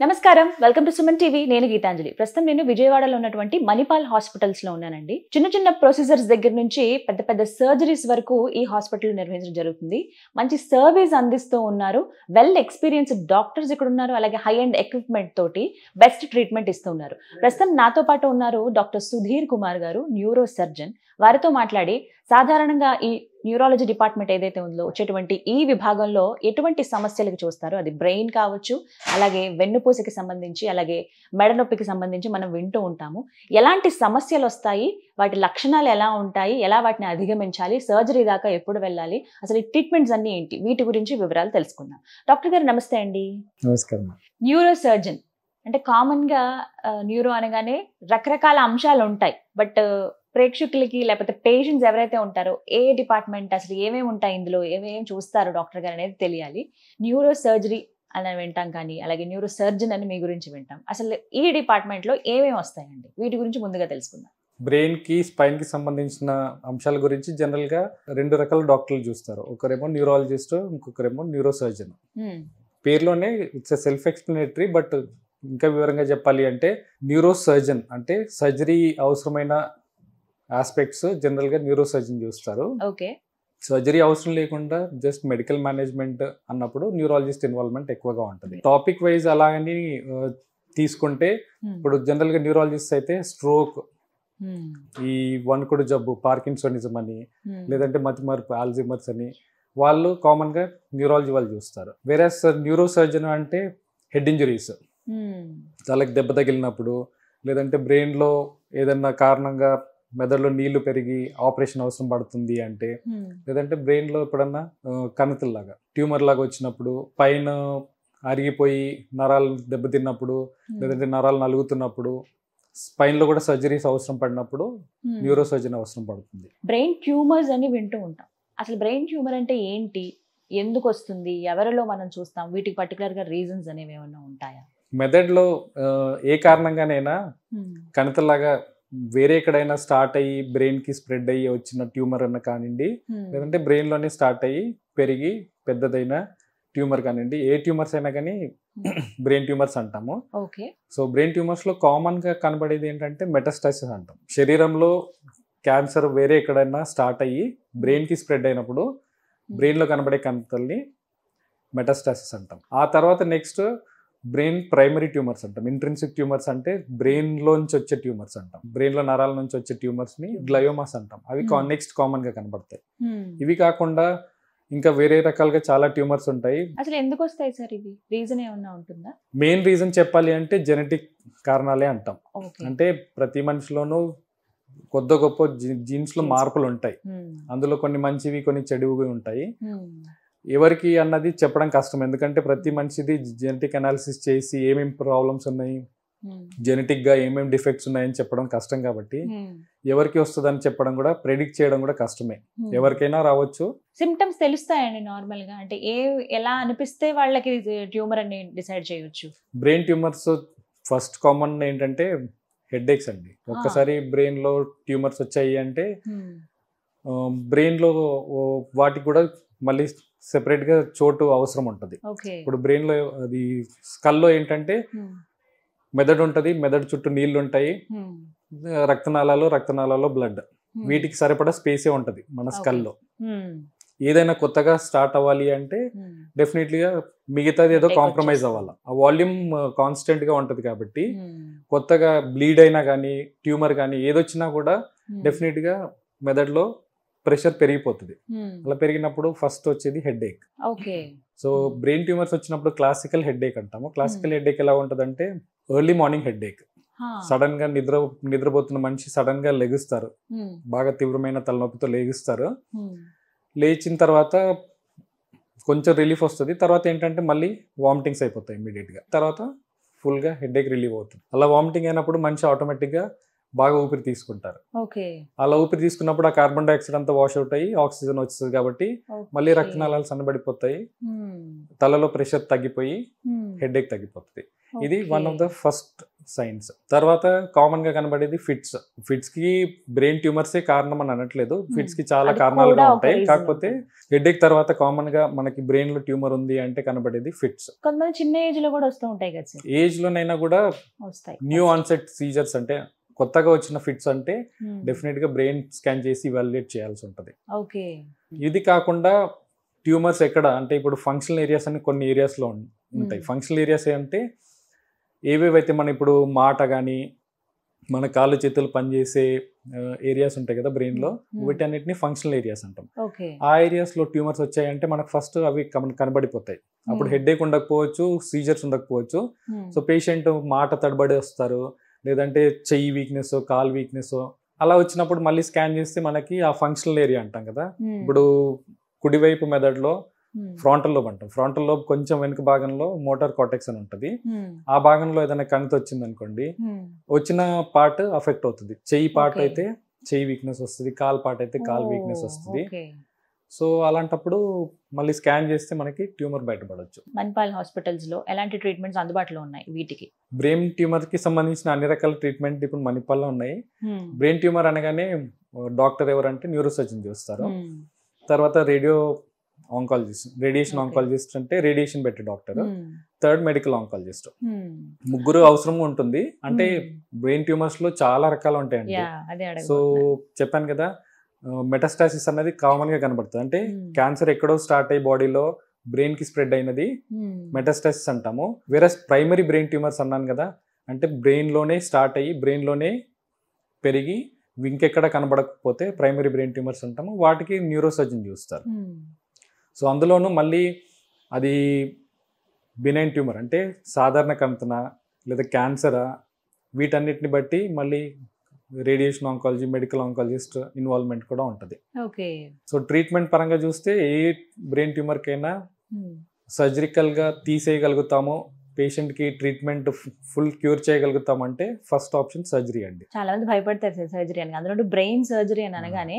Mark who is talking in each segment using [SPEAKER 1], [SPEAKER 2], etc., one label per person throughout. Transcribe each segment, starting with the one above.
[SPEAKER 1] నమస్కారం, welcome to Suman TV. నేను గీతాంజలి. ప్రస్తుతం నేను విజయవాడలో ఉన్నటువంటి మణిపాల్ హాస్పిటల్స్ లో ఉన్నానండి. చిన్న చిన్న ప్రొసీజర్స్ దగ్గర నుంచి పెద్ద పెద్ద సర్జరీస్ వరకు ఈ హాస్పిటల్ నిర్వహించడం జరుగుతుంది. మంచి సర్వీస్ అందిస్తూ ఉన్నారు. వెల్ ఎక్స్పీరియన్స్డ్ డాక్టర్స్ ఇక్కడ ఉన్నారు. అలాగే హై అండ్ ఎక్విప్మెంట్ తోటి బెస్ట్ ట్రీట్మెంట్ ఇస్తున్నారు. ప్రస్తుతం నాతో పాటు ఉన్నారు డాక్టర్ సుధీర్ కుమార్ గారు, న్యూరో సర్జన్. వారితో మాట్లాడి సాధారణంగా ఈ న్యూరాలజీ డిపార్ట్మెంట్ ఏదైతే ఉందో వచ్చేటువంటి ఈ విభాగంలో ఎటువంటి సమస్యలకు చూస్తారో, అది బ్రెయిన్ కావచ్చు, అలాగే వెన్నుపూసకి సంబంధించి, అలాగే మెడ నొప్పికి సంబంధించి మనం వింటూ ఉంటాము. ఎలాంటి సమస్యలు వస్తాయి, వాటి లక్షణాలు ఎలా ఉంటాయి, ఎలా వాటిని అధిగమించాలి, సర్జరీ దాకా ఎప్పుడు వెళ్ళాలి, అసలు ఈ ట్రీట్మెంట్స్ అన్ని ఏంటి, వీటి గురించి వివరాలు తెలుసుకుందాం. డాక్టర్ గారు నమస్తే అండి.
[SPEAKER 2] నమస్కారం.
[SPEAKER 1] న్యూరో సర్జన్ అంటే కామన్ గా న్యూరో అనగానే రకరకాల అంశాలు ఉంటాయి. బట్ ప్రేక్షకులకి లేకపోతే పేషెంట్స్ ఎవరైతే ఉంటారో ఏ డిపార్ట్మెంట్, అసలు ఏమేమి ఉంటాయి, ఇందులో ఏమేమి చూస్తారు డాక్టర్ గారు అనేది తెలియాలి. న్యూరో సర్జరీ అని వింటాం, కానీ అలాగే న్యూరో సర్జన్ అని మీ గురించి వింటాం. అసలు ఈ డిపార్ట్మెంట్ లో ఏమేమి వస్తాయండి, వీటి గురించి ముందుగా తెలుసుకుందాం.
[SPEAKER 2] బ్రెయిన్ కి స్పైన్ కి సంబంధించిన అంశాల గురించి జనరల్ గా రెండు రకాల డాక్టర్లు చూస్తారు. ఒకరేమో న్యూరాలజిస్ట్, ఇంకొకరేమో న్యూరో సర్జన్. పేరులోనే ఇట్స్ సెల్ఫ్ ఎక్స్ప్లెనేటరీ, బట్ ఇంకా వివరంగా చెప్పాలి అంటే న్యూరో సర్జన్ అంటే సర్జరీ అవసరమైన ఆస్పెక్ట్స్ జనరల్ గా న్యూరో సర్జన్ చూస్తారు.
[SPEAKER 1] ఓకే.
[SPEAKER 2] సర్జరీ అవసరం లేకుండా జస్ట్ మెడికల్ మేనేజ్మెంట్ అన్నప్పుడు న్యూరాలజిస్ట్ ఇన్వాల్వ్మెంట్ ఎక్కువగా ఉంటుంది. టాపిక్ వైజ్ అలాగని తీసుకుంటే ఇప్పుడు జనరల్ గా న్యూరాలజిస్ట్ అయితే స్ట్రోక్, ఈ వణుకుడు జబ్బు, పార్కిన్సోనిజం అని, లేదంటే మతిమరుపు, ఆల్జీమర్స్ అని వాళ్ళు కామన్ గా న్యూరాలజీ వాళ్ళు చూస్తారు. వేరే న్యూరో సర్జన్ అంటే హెడ్ ఇంజరీస్, తలకి దెబ్బ తగిలినప్పుడు, లేదంటే బ్రెయిన్ లో ఏదన్నా కారణంగా మెదడులో నీళ్లు పెరిగి ఆపరేషన్ అవసరం పడుతుంది అంటే, లేదంటే బ్రెయిన్ లో ఎప్పుడన్నా కణితుల్లాగా ట్యూమర్ లాగా వచ్చినప్పుడు, పైన అరిగిపోయి నరాలు దెబ్బతిన్నప్పుడు, లేదంటే నరాలు నలుగుతున్నప్పుడు, స్పైన్ లో కూడా సర్జరీస్ అవసరం పడినప్పుడు న్యూరో సర్జన్ అవసరం పడుతుంది.
[SPEAKER 1] బ్రెయిన్ ట్యూమర్స్ అని వింటూ ఉంటాం. అసలు బ్రెయిన్ ట్యూమర్ అంటే ఏంటి, ఎందుకు వస్తుంది, ఎవరిలో మనం చూస్తాం, వీటికి పర్టికులర్ గా రీజన్స్ అనేవి ఏమైనా ఉంటాయా?
[SPEAKER 2] మెదడులో ఏ కారణంగానైనా కణితల్లాగా వేరే ఎక్కడైనా స్టార్ట్ అయ్యి బ్రెయిన్ కి స్ప్రెడ్ అయ్యి వచ్చిన ట్యూమర్ అన్న కానివ్వండి, లేదంటే బ్రెయిన్ లోనే స్టార్ట్ అయ్యి పెరిగి పెద్దదైన ట్యూమర్ కానివ్వండి, ఏ ట్యూమర్స్ అయినా కానీ బ్రెయిన్ ట్యూమర్స్ అంటాము. సో బ్రెయిన్ ట్యూమర్స్ లో కామన్ గా కనబడేది ఏంటంటే మెటాస్టాసిస్ అంటాం. శరీరంలో క్యాన్సర్ వేరే ఎక్కడైనా స్టార్ట్ అయ్యి బ్రెయిన్ కి స్ప్రెడ్ అయినప్పుడు బ్రెయిన్ లో కనబడే కణితల్ని మెటాస్టాసిస్ అంటాం. ఆ తర్వాత నెక్స్ట్ బ్రెయిన్ ప్రైమరీ ట్యూమర్స్ అంటాం. ఇంట్రిన్సిక్ ట్యూమర్స్ అంటే బ్రెయిన్ లోంచి వచ్చే ట్యూమర్స్ అంటాం. బ్రెయిన్ లో నరాల నుంచి వచ్చే ట్యూమర్స్ ని గ్లయోమాస్ అంటాం. అవి నెక్స్ట్ కామన్ గా కనబడతాయి. ఇవి కాకుండా ఇంకా వేరే రకాలుగా చాలా ట్యూమర్స్ ఉంటాయి.
[SPEAKER 1] అసలు ఎందుకు వస్తాయి సార్, ఇవి రీజన్ ఏమన్నా ఉంటుందా?
[SPEAKER 2] మెయిన్ రీజన్ చెప్పాలి అంటే జెనెటిక్ కారణాలే అంటాం. అంటే ప్రతి మనిషిలోనూ కొద్ది గొప్ప జీన్స్ లో మార్పులు ఉంటాయి. అందులో కొన్ని మంచివి, కొన్ని చెడువి ఉంటాయి. ఎవరికి అన్నది చెప్పడం కష్టం, ఎందుకంటే ప్రతి మనిషిది జెనెటిక్ అనాలిసిస్ చేసి ఏమేమి ప్రాబ్లమ్స్ ఉన్నాయి, జెనెటిక్ గా ఏమేమి డిఫెక్ట్స్ ఉన్నాయని చెప్పడం కష్టం. కాబట్టి ఎవరికి వస్తుందని చెప్పడం కూడా, ప్రెడిక్ట్ చేయడం కూడా కష్టమే. ఎవరికైనా రావచ్చు.
[SPEAKER 1] సిమ్టమ్స్ తెలుస్తాయండి నార్మల్ గా, అంటే ఎలా అనిపిస్తే వాళ్ళకి ట్యూమర్ అని డిసైడ్ చేయొచ్చు.
[SPEAKER 2] బ్రెయిన్ ట్యూమర్స్ ఫస్ట్ కామన్ ఏంటంటే హెడ్ ఏక్స్ అండి. ఒక్కసారి బ్రెయిన్ లో ట్యూమర్స్ వచ్చాయి అంటే బ్రెయిన్ లో వాటికి కూడా మళ్ళీ సెపరేట్ గా చోటు అవసరం ఉంటుంది. ఇప్పుడు బ్రెయిన్ లో అది స్కల్లో ఏంటంటే మెదడు ఉంటుంది, మెదడు చుట్టూ నీళ్లు ఉంటాయి, రక్తనాళాల్లో బ్లడ్, వీటికి సరిపడా స్పేసే ఉంటుంది మన స్కల్లో. ఏదైనా కొత్తగా స్టార్ట్ అవ్వాలి అంటే డెఫినెట్లీగా మిగతాది ఏదో కాంప్రమైజ్ అవ్వాలి. ఆ వాల్యూమ్ కాన్స్టెంట్ గా ఉంటుంది కాబట్టి కొత్తగా బ్లీడ్ అయినా కానీ, ట్యూమర్ కానీ ఏదొచ్చినా కూడా డెఫినెట్ గా మెదడులో ప్రెషర్ పెరిగిపోతుంది. అలా పెరిగినప్పుడు ఫస్ట్ వచ్చేది హెడ్ ఏక్. సో బ్రెయిన్ ట్యూమర్స్ వచ్చినప్పుడు క్లాసికల్ హెడ్ ఏక్ అంటాము. క్లాసికల్ హెడ్ ఏక్ ఎలా ఉంటుందంటే ఎర్లీ మార్నింగ్ హెడ్ ఏక్. సడన్ గా నిద్రపోతున్న మనిషి సడన్ గా లెగుస్తారు, బాగా తీవ్రమైన తలనొప్పితో లెగుస్తారు. లేచిన తర్వాత కొంచెం రిలీఫ్ వస్తుంది. తర్వాత ఏంటంటే మళ్ళీ వామిటింగ్స్ అయిపోతాయి ఇమీడియట్ గా. తర్వాత ఫుల్ గా హెడ్ ఏక్ రిలీవ్ అవుతుంది. అలా వామిటింగ్ అయినప్పుడు మనిషి ఆటోమేటిక్ గా బాగా ఊపిరి తీసుకుంటారు. అలా ఊపిరి తీసుకున్నప్పుడు ఆ కార్బన్ డైఆక్సైడ్ అంతా వాష్ అవుట్ అయ్యి ఆక్సిజన్ వస్తుంది కాబట్టి మళ్ళీ రక్తనాళాలు సన్నబడిపోతాయి, తలలో ప్రెషర్ తగ్గిపోయి హెడ్ ఏక్ తగ్గిపోతుంది. ఇది one of the first science. తర్వాత కామన్ గా కనబడేది ఫిట్స్ కి బ్రెయిన్ ట్యూమర్సే కారణం అని అనట్లేదు, ఫిట్స్ కి చాలా కారణాలుగా ఉంటాయి. కాకపోతే హెడేక్ తర్వాత కామన్ గా మనకి బ్రెయిన్ లో ట్యూమర్ ఉంది అంటే కనబడేది ఫిట్స్.
[SPEAKER 1] కొంతమంది చిన్న ఏజ్ లో కూడా వస్తూ ఉంటాయి కదా సార్.
[SPEAKER 2] ఏజ్ లోనైనా కూడా
[SPEAKER 1] వస్తాయి.
[SPEAKER 2] న్యూ ఆన్సెట్ సీజర్స్ అంటే కొత్తగా వచ్చిన ఫిట్స్ అంటే డెఫినెట్ గా బ్రెయిన్ స్కాన్ చేసి ఇవాల్యుయేట్ చేయాల్సి ఉంటది.
[SPEAKER 1] ఓకే.
[SPEAKER 2] ఇది కాకుండా ట్యూమర్స్ ఎక్కడ అంటే ఇప్పుడు ఫంక్షనల్ ఏరియాస్ అని కొన్ని ఏరియాస్ లో ఉంటాయి. ఫంక్షనల్ ఏరియాస్ అంటే ఏవేవైతే మన ఇప్పుడు మాట కానీ మన కాళ్ళు చేతులు పనిచేసే ఏరియాస్ ఉంటాయి కదా బ్రెయిన్ లో, వీటన్నిటిని ఫంక్షనల్ ఏరియాస్ అంటాం. ఆ ఏరియాస్ లో ట్యూమర్స్ వచ్చాయంటే మనకు ఫస్ట్ అవి కనబడిపోతాయి. అప్పుడు హెడేక్ ఉండకపోవచ్చు, సీజర్స్ ఉండకపోవచ్చు. సో పేషెంట్ మాట తడబడి వస్తారు, లేదంటే చెయ్యి వీక్నెస్, కాల్ వీక్నెస్ అలా వచ్చినప్పుడు మళ్ళీ స్కాన్ చేస్తే మనకి ఆ ఫంక్షనల్ ఏరియా అంటాం కదా. ఇప్పుడు కుడివైపు మెదడులో ఫ్రాంటల్ లోబ్ అంటాం. ఫ్రాంటల్ లోబ్ కొంచెం వెనుక భాగంలో మోటార్ కార్టెక్స్ అని ఉంటుంది. ఆ భాగంలో ఏదైనా కణితి వచ్చింది అనుకోండి, వచ్చిన పార్ట్ అఫెక్ట్ అవుతుంది. చెయ్యి పార్ట్ అయితే చెయ్యి వీక్నెస్ వస్తుంది, కాల్ పార్ట్ అయితే కాల్ వీక్నెస్ వస్తుంది. సో అలాంటప్పుడు మళ్ళీ స్కాన్ చేస్తే మనకి ట్యూమర్ బయటపడవచ్చు.
[SPEAKER 1] మణిపాల్ హాస్పిటల్స్ లో ఎలాంటి ట్రీట్మెంట్స్ అందుబాటులో ఉన్నాయి వీటికి?
[SPEAKER 2] బ్రెయిన్ ట్యూమర్ కి సంబంధించిన అన్ని రకాల ట్రీట్మెంట్ ఇప్పుడు మణిపాల్లో ఉన్నాయి. బ్రెయిన్ ట్యూమర్ అనగానే డాక్టర్ ఎవరంటే న్యూరో సర్జన్ చూస్తారు. తర్వాత రేడియేషన్ ఆంకాలజిస్ట్ అంటే రేడియేషన్ పెట్టే డాక్టర్. Third medical oncologist. ముగ్గురు అవసరం ఉంటుంది. అంటే బ్రెయిన్ ట్యూమర్స్ లో చాలా రకాలు ఉంటాయండి. సో చెప్పాను కదా, మెటాస్టాసిస్ అనేది కామన్ గా కనబడుతుంది. అంటే క్యాన్సర్ ఎక్కడో స్టార్ట్ అయ్యి బాడీలో బ్రెయిన్ కి స్ప్రెడ్ అయినది మెటాస్టాసిస్ అంటాము. వేరే ప్రైమరీ బ్రెయిన్ ట్యూమర్స్ అన్నాను కదా, అంటే బ్రెయిన్ లోనే స్టార్ట్ అయ్యి బ్రెయిన్ లోనే పెరిగి ఇంకెక్కడ కనబడకపోతే ప్రైమరీ బ్రెయిన్ ట్యూమర్స్ అంటాము. వాటికి న్యూరో సర్జన్ చూస్తారు. సో అందులోనూ మళ్ళీ అది బినైన్ ట్యూమర్ అంటే సాధారణ కణతనా లేదా క్యాన్సరా, వీటన్నిటిని బట్టి మళ్ళీ radiation oncology, medical oncologist involvement కూడా ఉంటుంది. సో ట్రీట్మెంట్ పరంగా చూస్తే ఏ బ్రెయిన్ ట్యూమర్కైనా సర్జికల్గా తీసేయగలుగుతామో, పేషెంట్కి ట్రీట్మెంట్ ఫుల్ క్యూర్ చేయగలుగుతామంటే ఫస్ట్ ఆప్షన్ సర్జరీ అండి.
[SPEAKER 1] చాలా మంది భయపడతారు సార్ సర్జరీ అని. అందులో బ్రెయిన్ సర్జరీ అని అనగానే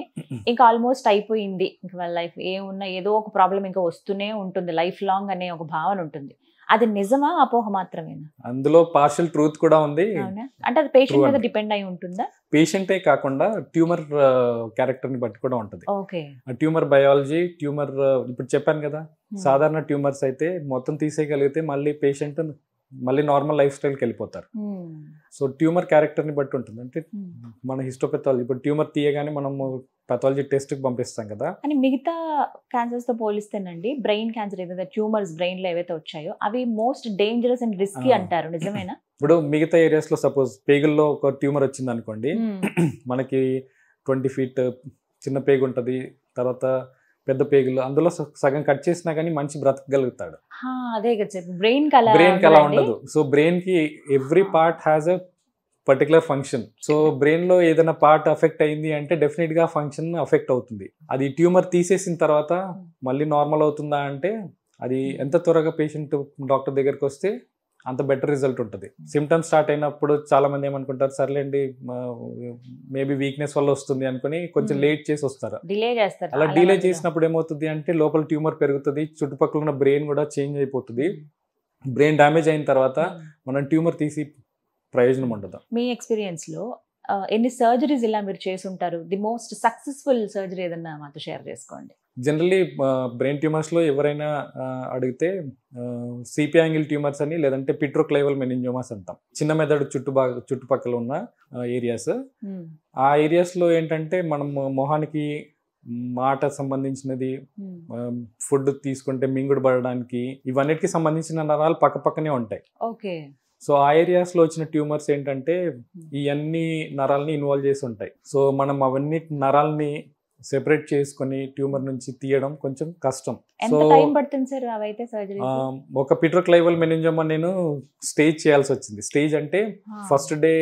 [SPEAKER 1] ఇంకా ఆల్మోస్ట్ అయిపోయింది, ఇంకా వాళ్ళ లైఫ్ ఏమున్నా ఏదో ఒక ప్రాబ్లం ఇంకా వస్తూనే ఉంటుంది లైఫ్ లాంగ్ అనే ఒక భావన ఉంటుంది. అది నిజమా, అపోహ మాత్రమేనా?
[SPEAKER 2] అందులో పార్షియల్ ట్రూత్ కూడా ఉంది.
[SPEAKER 1] అంటే అది పేషెంట్ మీద డిపెండ్ అయి ఉంటుందా?
[SPEAKER 2] పేషెంటే కాకుండా ట్యూమర్ క్యారెక్టర్ ని బట్టి కూడా ఉంటది. ట్యూమర్ బయాలజీ, ట్యూమర్ ఇప్పుడు చెప్పాను కదా, సాధారణ ట్యూమర్స్ అయితే మొత్తం తీసేయగలిగితే మళ్ళీ పేషెంట్ మళ్ళీ నార్మల్ లైఫ్ స్టైల్కి వెళ్ళిపోతారు. సో ట్యూమర్ క్యారెక్టర్ ని బట్టి ఉంటుంది. అంటే మన హిస్టోపెథాలజీ ఇప్పుడు ట్యూమర్ తీయగానే మనము పెథాలజీ టెస్ట్ కి పంపిస్తాం కదా.
[SPEAKER 1] అని మిగతా క్యాన్సర్స్ తో పోలిస్తేనండి బ్రెయిన్ క్యాన్సర్ ఏదైతే ట్యూమర్స్ బ్రెయిన్ లో ఏవైతే వచ్చాయో అవి మోస్ట్ డేంజరస్ అండ్ రిస్కీ అంటారు, నిజమేనా?
[SPEAKER 2] ఇప్పుడు మిగతా ఏరియాస్ లో సపోజ్ పేగుల్లో ఒక ట్యూమర్ వచ్చింది అనుకోండి, మనకి 20 feet చిన్న పేగు ఉంటది, తర్వాత పెద్ద పేగులు, అందులో సగం కట్ చేసినా కానీ మనిషి బ్రతకగలుగుతాడు.
[SPEAKER 1] అదే కదా బ్రెయిన్ కి
[SPEAKER 2] అలా ఉండదు. సో బ్రెయిన్ కి every part has a particular function. So brain లో ఏదైనా పార్ట్ అఫెక్ట్ అయింది అంటే డెఫినెట్ గా ఫంక్షన్ అఫెక్ట్ అవుతుంది. అది ట్యూమర్ తీసేసిన తర్వాత మళ్ళీ నార్మల్ అవుతుందా అంటే అది ఎంత త్వరగా పేషెంట్ డాక్టర్ దగ్గరికి వస్తే అంత బెటర్ రిజల్ట్ ఉంటుంది. సిమ్టమ్స్ స్టార్ట్ అయినప్పుడు చాలా మంది ఏమనుకుంటారు, సర్లేండి మేబీ వీక్నెస్ వల్ల వస్తుంది అనుకుని కొంచెం లేట్ చేసి వస్తారు. అలా డిలే చేసినప్పుడు ఏమవుతుంది అంటే లోపల ట్యూమర్ పెరుగుతుంది, చుట్టుపక్కల ఉన్న బ్రెయిన్ కూడా చేంజ్ అయిపోతుంది. బ్రెయిన్ డ్యామేజ్ అయిన తర్వాత మనం ట్యూమర్ తీసి ప్రయోజనం ఉండదు.
[SPEAKER 1] మీ ఎక్స్పీరియన్స్ లో ఎన్ని సర్జరీస్ ఇలా మీరు చేసి ఉంటారు? ది మోస్ట్ సక్సెస్ఫుల్ సర్జరీ ఏదన్నా మాతో షేర్ చేసుకోండి.
[SPEAKER 2] జనరల్లీ బ్రెయిన్ ట్యూమర్స్ లో ఎవరైనా అడిగితే సిపి యాంగిల్ ట్యూమర్స్ అని, లేదంటే పిట్రోక్లైవల్ మెనింజోమాస్ అంటాం. చిన్న మెదడు చుట్టుపక్కల ఉన్న ఏరియాస్. ఆ ఏరియాస్ లో ఏంటంటే మనం మొహానికి మాట సంబంధించినది, ఫుడ్ తీసుకుంటే మింగుడు పడడానికి, ఇవన్నిటికి సంబంధించిన నరాలు పక్కనే ఉంటాయి. సో ఆ ఏరియాస్ లో వచ్చిన ట్యూమర్స్ ఏంటంటే ఈ అన్ని నరాలని ఇన్వాల్వ్ చేసి ఉంటాయి. సో మనం అవన్నీ నరాలని సెపరేట్ చేసుకుని ట్యూమర్ నుంచి తీయడం కొంచెం కష్టం. సో ఒక పిట్రోక్లైవల్ మెనింజోమా నేను స్టేజ్ చేయాల్సి వచ్చింది. స్టేజ్ అంటే ఫస్ట్ డే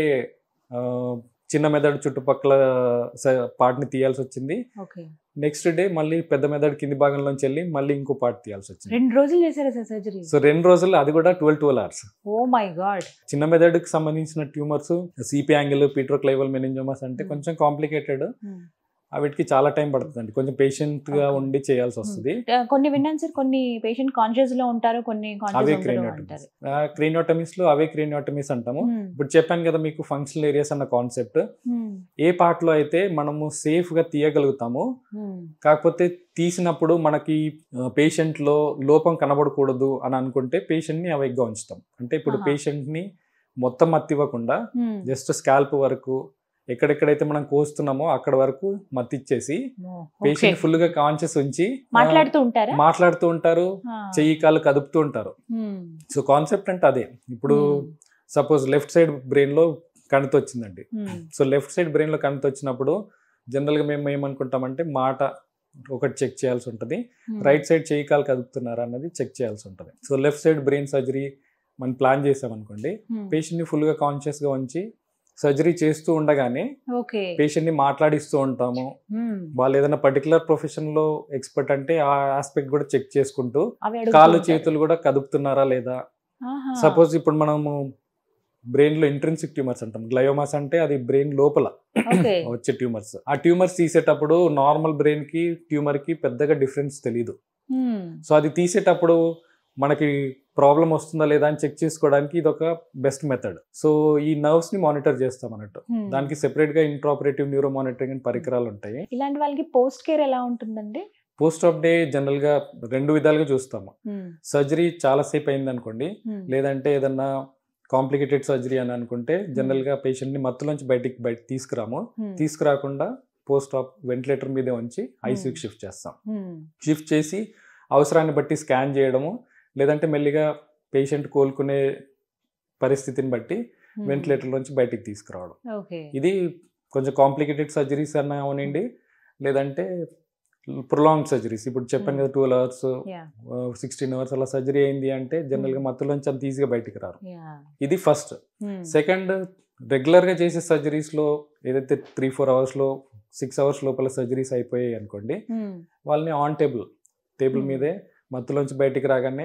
[SPEAKER 2] చిన్న మెదడు చుట్టుపక్కల పార్ట్ ని తీయాల్సి వచ్చింది. నెక్స్ట్ డే మళ్ళీ పెద్ద మెదడు కింది భాగంలోంచి వెళ్ళి మళ్ళీ ఇంకో పార్ట్ తీయాల్సి వచ్చింది.
[SPEAKER 1] 2 రోజులు చేశారా సర్జరీ?
[SPEAKER 2] సో 2 రోజులు, అది కూడా 12 hours.
[SPEAKER 1] Oh my God.
[SPEAKER 2] చిన్న మెదడుకి సంబంధించిన ట్యూమర్స్ సిపి యాంగిల్, పిట్రోక్లైవల్ మెనింజోమాస్ అంటే కొంచెం కాంప్లికేటెడ్. వీటికి చాలా టైం పడుతుందండి, కొంచెం పేషెంట్ గా ఉండి చేయాల్సి వస్తుంది.
[SPEAKER 1] కొన్ని విన్నాను సార్, కొన్ని పేషెంట్ కాన్షియస్ లో ఉంటారు, కొన్ని
[SPEAKER 2] అవే
[SPEAKER 1] కాన్షియస్
[SPEAKER 2] క్రేనియోటమీస్. క్రేనియోటమీస్ లో అవే క్రేనియోటమీస్ అంటాము. ఇప్పుడు చెప్పాను కదా మీకు ఫంక్షనల్ ఏరియాస్ అన్న కాన్సెప్ట్. ఏ పార్ట్ లో అయితే మనము సేఫ్ గా తీయగలుగుతాము, కాకపోతే తీసినప్పుడు మనకి పేషెంట్ లో లోపం కనబడకూడదు అని అనుకుంటే పేషెంట్ ని అవైగ్గా ఉంచుతాం. అంటే ఇప్పుడు పేషెంట్ ని మొత్తం మత్తివ్వకుండా జస్ట్ స్కాల్ప్ వరకు ఎక్కడెక్కడైతే మనం కోస్తున్నామో అక్కడ వరకు మత్తిచ్చేసి పేషెంట్ ఫుల్ గా కాన్షియస్ ఉంచి మాట్లాడుతూ ఉంటారు, చెయ్యి కాళ్ళు కదుపుతూ ఉంటారు. సో కాన్సెప్ట్ అంటే అదే. ఇప్పుడు సపోజ్ లెఫ్ట్ సైడ్ బ్రెయిన్ లో కణితి వచ్చిందండి. సో లెఫ్ట్ సైడ్ బ్రెయిన్ లో కణితి వచ్చినప్పుడు జనరల్ గా మేము ఏమనుకుంటామంటే మాట ఒకటి చెక్ చేయాల్సి ఉంటుంది, రైట్ సైడ్ చెయ్యి కాలు కదుపుతున్నారా అన్నది చెక్ చేయాల్సి ఉంటుంది. So left side brain surgery మనం ప్లాన్ చేసామనుకోండి, పేషెంట్ ని ఫుల్ గా కాన్షియస్ గా ఉంచి సర్జరీ చేస్తూ ఉండగానే పేషెంట్ ని మాట్లాడిస్తూ ఉంటాము. వాళ్ళు ఏదైనా పర్టికులర్ ప్రొఫెషన్ లో ఎక్స్పర్ట్ అంటే ఆ ఆస్పెక్ట్ కూడా చెక్ చేసుకుంటూ కాళ్ళు చేతులు కూడా కదుపుతున్నారా లేదా. సపోజ్ ఇప్పుడు మనము బ్రెయిన్ లో ఇంట్రిన్సిక్ ట్యూమర్స్ అంటాం, గ్లయోమాస్ అంటే అది బ్రెయిన్ లోపల వచ్చే ట్యూమర్స్. ఆ ట్యూమర్స్ తీసేటప్పుడు నార్మల్ బ్రెయిన్ కి ట్యూమర్ కి పెద్దగా డిఫరెన్స్ తెలీదు. సో అది తీసేటప్పుడు మనకి ప్రాబ్లం వస్తుందా లేదా అని చెక్ చేసుకోవడానికి ఇది ఒక బెస్ట్ మెథడ్. సో ఈ నర్వ్స్ ని మానిటర్ చేస్తాం అన్నట్టు. దానికి సెపరేట్ గా ఇంట్రాపరేటివ్ న్యూరో మానిటరింగ్ అని పరికరాలు ఉంటాయి.
[SPEAKER 1] ఇలాంటి వాళ్ళకి పోస్ట్ కేర్ ఎలా ఉంటుందండి?
[SPEAKER 2] పోస్ట్ ఆఫ్ డే జనరల్ గా రెండు విధాలుగా చూస్తాము. సర్జరీ చాలా సేపు అయింది అనుకోండి, లేదంటే ఏదన్నా కాంప్లికేటెడ్ సర్జరీ అని అనుకుంటే జనరల్ గా పేషెంట్ ని మత్తులోంచి బయట తీసుకురాకుండా పోస్ట్ ఆఫ్ వెంటిలేటర్ మీదే ఉంచి ఐసీయూకి షిఫ్ట్ చేస్తాం. షిఫ్ట్ చేసి అవసరాన్ని బట్టి స్కాన్ చేయడము, లేదంటే మెల్లిగా పేషెంట్ కోలుకునే పరిస్థితిని బట్టి వెంటిలేటర్ నుంచి బయటికి తీసుకురావడం. ఇది కొంచెం కాంప్లికేటెడ్ సర్జరీస్ అన్నా అవనండి, లేదంటే ప్రొలాంగ్ సర్జరీస్. ఇప్పుడు చెప్పాను కదా 12 hours 16 hours అలా సర్జరీ అయింది అంటే జనరల్ గా మత్తులోంచి అంత ఈజీగా బయటికి రారు. ఇది ఫస్ట్. సెకండ్, రెగ్యులర్ గా చేసే సర్జరీస్ లో ఏదైతే 3-4 hours లో 6 hours లోపల సర్జరీస్ అయిపోయాయి అనుకోండి, వాళ్ళని ఆన్ టేబుల్ మీదే మత్తులోంచి బయటికి రాగానే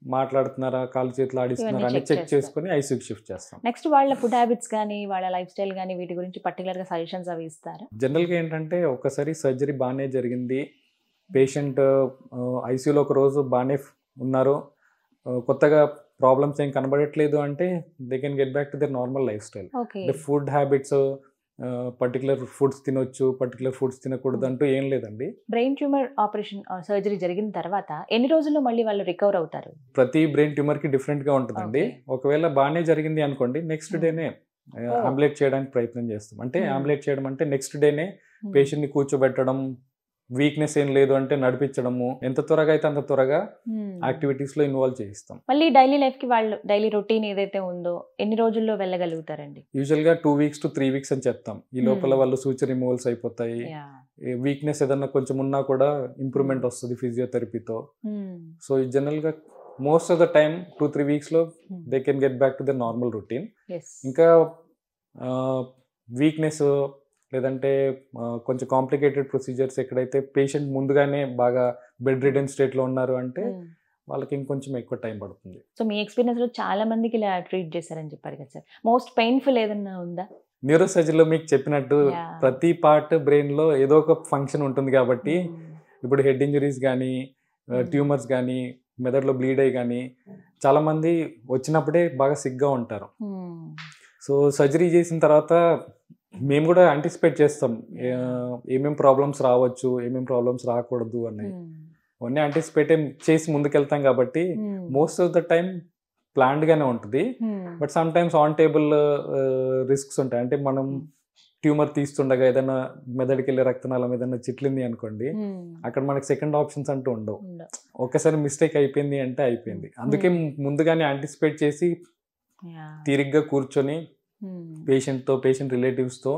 [SPEAKER 2] మాట్లాడుతున్నారా, కాళ్ళు చేతులు ఆడిస్తున్నారా అని చెక్ చేసుకుని ఐసీయూకి షిఫ్ట్ చేస్తాం.
[SPEAKER 1] నెక్స్ట్ వాళ్ళ ఫుడ్ హ్యాబిట్స్ కానీ వాళ్ళ లైఫ్ స్టైల్ కానీ వీటి గురించి పర్టికులర్ గా సజెషన్స్ అవి ఇస్తారా?
[SPEAKER 2] జనరల్ గా ఏంటంటే ఒకసారి సర్జరీ బాగానే జరిగింది, పేషెంట్ ఐసీయూలో ఒక రోజు బాగానే ఉన్నారు, కొత్తగా ప్రాబ్లమ్స్ ఏం కనబడట్లేదు అంటే they can get back to their normal life style. అంటే ఫుడ్ హ్యాబిట్స్ పర్టికులర్ ఫుడ్స్ తినొచ్చు, పర్టికులర్ ఫుడ్స్ తినకూడదు అంటూ ఏం లేదండి.
[SPEAKER 1] బ్రెయిన్ ట్యూమర్ ఆపరేషన్ సర్జరీ జరిగిన తర్వాత ఎన్ని రోజుల్లో మళ్ళీ వాళ్ళు రికవర్ అవుతారు?
[SPEAKER 2] ప్రతి బ్రెయిన్ ట్యూమర్ కి డిఫరెంట్ గా ఉంటుందండి. ఒకవేళ బాగానే జరిగింది అనుకోండి, నెక్స్ట్ డేనే ఆంబులేట్ చేయడానికి ప్రయత్నం చేస్తాం. అంటే ఆంబులేట్ చేయడం అంటే నెక్స్ట్ డేనే పేషెంట్ ని కూర్చోబెట్టడం, వీక్నెస్ ఏం లేదు అంటే నడిపించడము, ఎంత త్వరగా అయితే అంత త్వరగా యాక్టివిటీస్ లో ఇన్వాల్వ్ చేయిస్తాం.
[SPEAKER 1] మళ్ళీ డైలీ లైఫ్ కి వాళ్ళు డైలీ రొటీన్ ఏదైతే ఉందో ఎన్ని రోజుల్లో వెళ్ళగలుగుతారండి?
[SPEAKER 2] యూజువల్ గా 2 weeks to 3 weeks అని చెప్తాం. ఈ లోపల వాళ్ళు సూచర్ రిమూవల్స్ అయిపోతాయి. వీక్నెస్ ఏదన్నా కొంచెం ఉన్నా కూడా ఇంప్రూవ్మెంట్ వస్తుంది ఫిజియోథెరపీతో. సో జనరల్ గా most of the time 2-3 weeks లో they can get back to the normal routine. ఇంకా వీక్నెస్ లేదంటే కొంచెం కాంప్లికేటెడ్ ప్రొసీజర్స్ ఎక్కడైతే పేషెంట్ ముందుగానే బాగా బెడ్ రిడెన్ స్టేట్ లో ఉన్నారు అంటే వాళ్ళకి ఇంకొంచెం ఎక్కువ టైం పడుతుంది.
[SPEAKER 1] సో మీ ఎక్స్పీరియన్స్ లో చాలా మందికి ఇలా ట్రీట్ చేశారని చెప్పారు కదా సార్, మోస్ట్ పెయిన్ఫుల్ ఏదన్నా ఉందా?
[SPEAKER 2] న్యూరో సర్జరీలో మీకు చెప్పినట్టు ప్రతి పార్ట్ బ్రెయిన్ లో ఏదో ఒక ఫంక్షన్ ఉంటుంది కాబట్టి ఇప్పుడు హెడ్ ఇంజరీస్ కానీ ట్యూమర్స్ కానీ మెదడులో బ్లీడ్ అయ్యి కానీ చాలా మంది వచ్చినప్పుడే బాగా సిగ్గా ఉంటారు. సో సర్జరీ చేసిన తర్వాత మేము కూడా యాంటిసిపేట్ చేస్తాం ఏమేం ప్రాబ్లమ్స్ రావచ్చు, ఏమేం ప్రాబ్లమ్స్ రాకూడదు అన్నది. అవన్నీ యాంటిసిపేట్ చేసి ముందుకెళ్తాం కాబట్టి most of the time planned గానే ఉంటుంది. But some times on table risks ఉంటాయి. అంటే మనం ట్యూమర్ తీస్తుండగా ఏదైనా మెదడుకి వెళ్ళే రక్తనాళం ఏదైనా చిట్లింది అనుకోండి, అక్కడ మనకి సెకండ్ ఆప్షన్స్ అంటూ ఉండవు. ఒక్కసారి మిస్టేక్ అయిపోయింది అంటే అయిపోయింది. అందుకే ముందుగానే యాంటిసిపేట్ చేసి తీరిగ్గా కూర్చొని పేషెంట్ రిలేటివ్స్ తో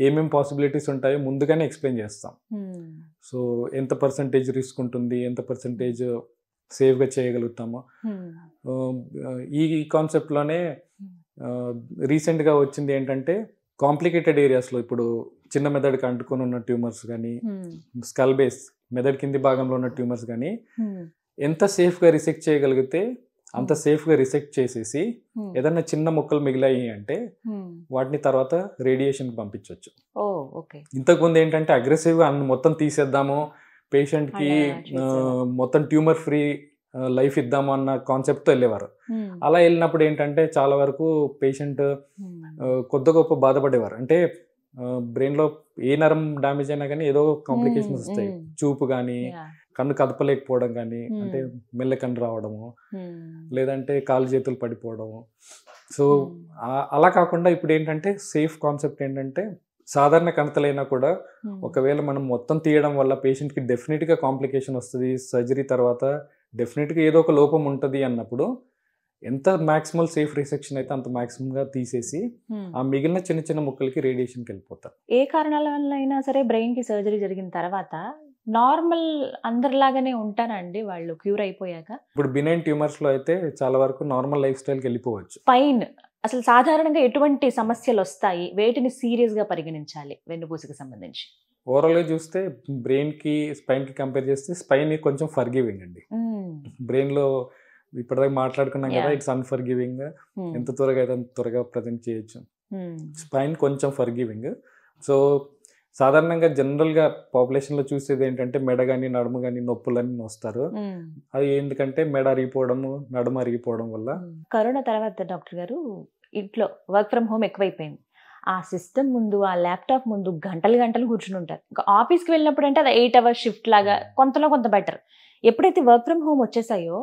[SPEAKER 2] ఏమేం పాసిబిలిటీస్ ఉంటాయో ముందుగానే ఎక్స్ప్లెయిన్ చేస్తాం. సో ఎంత పర్సంటేజ్ రిస్క్ ఉంటుంది, ఎంత పర్సంటేజ్ సేఫ్ గా చేయగలుగుతాము. ఈ కాన్సెప్ట్ లోనే రీసెంట్ గా వచ్చింది ఏంటంటే కాంప్లికేటెడ్ ఏరియాస్ లో ఇప్పుడు చిన్న మెదడుకి అంటుకొని ఉన్న ట్యూమర్స్ కానీ, స్కల్ బేస్ మెదడు కింది భాగంలో ఉన్న ట్యూమర్స్ కానీ ఎంత సేఫ్ గా రిసెక్ట్ చేయగలిగితే అంత సేఫ్గా రిసెక్ట్ చేసేసి ఏదైనా చిన్న ముక్కలు మిగిలాయి అంటే వాటిని తర్వాత రేడియేషన్కి పంపించవచ్చు. ఇంతకుముందు ఏంటంటే అగ్రెసివ్గా మొత్తం తీసేద్దాము, పేషెంట్కి మొత్తం ట్యూమర్ ఫ్రీ లైఫ్ ఇద్దాము అన్న కాన్సెప్ట్తో వెళ్ళేవారు. అలా వెళ్ళినప్పుడు ఏంటంటే చాలా వరకు పేషెంట్ కొద్ది గొప్ప బాధపడేవారు. అంటే బ్రెయిన్లో ఏ నరం డ్యామేజ్ అయినా కానీ ఏదో కాంప్లికేషన్స్ వస్తాయి. చూపు కానీ, కన్ను కదపలేకపోవడం కానీ, అంటే మెల్ల కన్ను రావడము, లేదంటే కాలు చేతులు పడిపోవడము. సో అలా కాకుండా ఇప్పుడు ఏంటంటే సేఫ్ కాన్సెప్ట్ ఏంటంటే సాధారణ కణతలైనా కూడా ఒకవేళ మనం మొత్తం తీయడం వల్ల పేషెంట్కి డెఫినెట్గా కాంప్లికేషన్ వస్తుంది, సర్జరీ తర్వాత డెఫినెట్గా ఏదో ఒక లోపం ఉంటుంది అన్నప్పుడు ఎంత మ్యాక్సిమల్ సేఫ్ రిసెక్షన్ అయితే అంత మ్యాక్సిమంగా తీసేసి ఆ మిగిలిన చిన్న చిన్న ముక్కలకి రేడియేషన్కి వెళ్ళిపోతారు.
[SPEAKER 1] ఏ కారణాల వల్ల అయినా సరే బ్రెయిన్కి సర్జరీ జరిగిన తర్వాత నార్మల్ అందరిలాగానే ఉంటారండి వాళ్ళు క్యూర్ అయిపోయాక?
[SPEAKER 2] ఇప్పుడు బినైన్ ట్యూమర్స్లో అయితే చాలా వరకు నార్మల్ లైఫ్ స్టైల్కి వెళ్ళిపోవచ్చు.
[SPEAKER 1] స్పైన్ అసలు సాధారణంగా ఎటువంటి సమస్యలు వస్తాయి, వేటిని సీరియస్గా పరిగణించాలి వెన్నుపూసకి సంబంధించి?
[SPEAKER 2] ఓవరాల్గా చూస్తే బ్రెయిన్కి స్పైన్కి కంపేర్ చేస్తే స్పైన్ కొంచెం ఫర్గివింగ్ అండి. బ్రెయిన్లో ఇప్పటిదాకా మాట్లాడుకున్నాం కదా, ఇట్స్ అన్ఫర్గివింగ్, ఎంత త్వరగా అయితే అంత త్వరగా ప్రజెంట్ చేయొచ్చు. స్పైన్ కొంచెం ఫర్గివింగ్. సో సాధారణంగా జనరల్గా పాపులేషన్లో చూసేది ఏంటంటే మెడ కానీ నడుము కానీ నొప్పులని వస్తారు. అది ఎందుకంటే మెడ అరిగిపోవడము, నడుము అరిగిపోవడం వల్ల.
[SPEAKER 1] కరోనా తర్వాత డాక్టర్ గారు ఇంట్లో వర్క్ ఫ్రమ్ హోమ్ ఎక్కువైపోయింది. ఆ సిస్టమ్ ముందు, ఆ ల్యాప్టాప్ ముందు గంటలు గంటలు కూర్చుని ఉంటారు. ఆఫీస్కి వెళ్ళినప్పుడు అంటే అది 8 hours షిఫ్ట్ లాగా కొంతలో కొంత బెటర్. ఎప్పుడైతే వర్క్ ఫ్రమ్ హోమ్ వచ్చేసాయో